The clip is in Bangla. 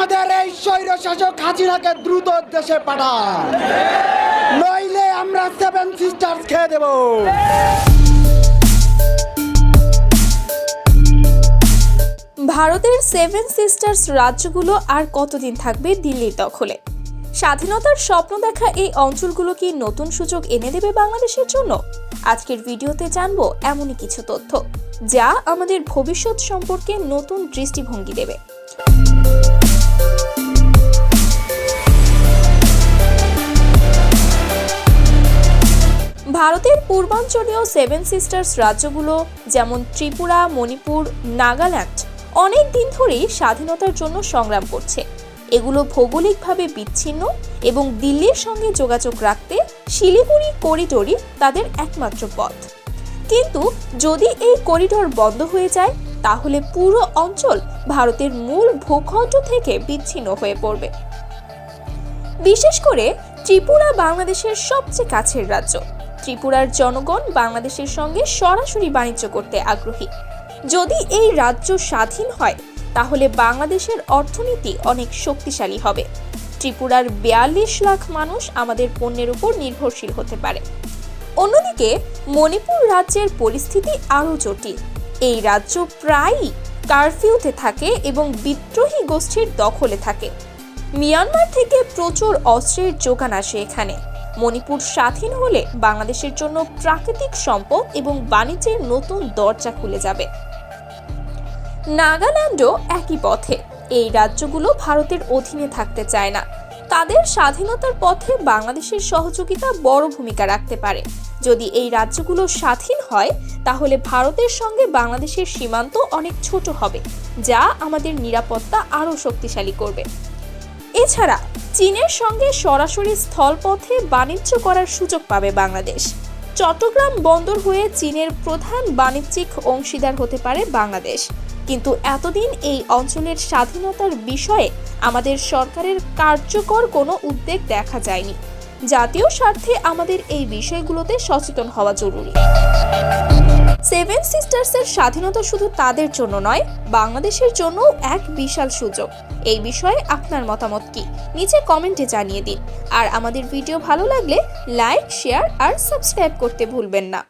আমাদের এই স্বৈরশাসক হাসিনাকে দ্রুত দেশে পাঠান, নইলে আমরা সেভেন সিস্টার্স খেয়ে দেব। ভারতের সেভেন সিস্টার্স রাজ্যগুলো আর কতদিন থাকবে দিল্লির দখলে? স্বাধীনতার স্বপ্ন দেখা এই অঞ্চলগুলো কি নতুন সুযোগ এনে দেবে বাংলাদেশের জন্য? আজকের ভিডিওতে জানবো এমনই কিছু তথ্য যা আমাদের ভবিষ্যৎ সম্পর্কে নতুন দৃষ্টিভঙ্গি দেবে। ভারতের পূর্বাঞ্চলীয় সেভেন সিস্টার্স রাজ্যগুলো যেমন ত্রিপুরা, মণিপুর, নাগাল্যান্ড অনেক দিন ধরেই স্বাধীনতার জন্য সংগ্রাম করছে। এগুলো ভৌগোলিকভাবে বিচ্ছিন্ন এবং দিল্লির সঙ্গে যোগাযোগ রাখতে শিলিগুড়ি করিডোরই তাদের একমাত্র পথ। কিন্তু যদি এই করিডোর বন্ধ হয়ে যায় তাহলে পুরো অঞ্চল ভারতের মূল ভূখণ্ড থেকে বিচ্ছিন্ন হয়ে পড়বে। বিশেষ করে ত্রিপুরা বাংলাদেশের সবচেয়ে কাছের রাজ্য। ত্রিপুরার জনগণ বাংলাদেশের সঙ্গে সরাসরি বাণিজ্য করতে আগ্রহী। যদি এই রাজ্য স্বাধীন হয় তাহলে বাংলাদেশের অর্থনীতি অনেক শক্তিশালী হবে। ত্রিপুরার ৪২ লাখ মানুষ আমাদের পণ্যের উপর নির্ভরশীল হতে পারে। অন্যদিকে মণিপুর রাজ্যের পরিস্থিতি আরও জটিল। এই রাজ্য প্রায়ই কারফিউতে থাকে এবং বিদ্রোহী গোষ্ঠীর দখলে থাকে। মিয়ানমার থেকে প্রচুর অস্ত্রের যোগান আসে এখানে। মণিপুর স্বাধীন হলে বাংলাদেশের জন্য প্রাকৃতিক সম্পদ এবং বাণিজ্যের নতুন দরজা খুলে যাবে। নাগাল্যান্ডও একই পথে। এই রাজ্যগুলো ভারতের অধীনে থাকতে চায় না। তাদের স্বাধীনতার পথে বাংলাদেশের সহযোগিতা বড় ভূমিকা রাখতে পারে। যদি এই রাজ্যগুলো স্বাধীন হয় তাহলে ভারতের সঙ্গে বাংলাদেশের সীমান্ত অনেক ছোট হবে, যা আমাদের নিরাপত্তা আরও শক্তিশালী করবে। এছাড়া চীনের সঙ্গে সরাসরি স্থলপথে বাণিজ্য করার সুযোগ পাবে বাংলাদেশ। চট্টগ্রাম বন্দর হয়ে চীনের প্রধান বাণিজ্যিক অংশীদার হতে পারে বাংলাদেশ। কিন্তু এতদিন এই অঞ্চলের স্বাধীনতার বিষয়ে আমাদের সরকারের কার্যকর কোনো উদ্যোগ দেখা যায়নি। জাতীয় স্বার্থে আমাদের এই বিষয়গুলোতে সচেতন হওয়া জরুরি। সেভেন সিস্টার্সের স্বাধীনতা শুধু তাদের জন্য নয়, বাংলাদেশের জন্য এক বিশাল সুযোগ। এই বিষয়ে আপনার মতামত কি? নিচে কমেন্টে জানিয়ে দিন। আর আমাদের ভিডিও ভালো লাগলে লাইক, শেয়ার আর সাবস্ক্রাইব করতে ভুলবেন না।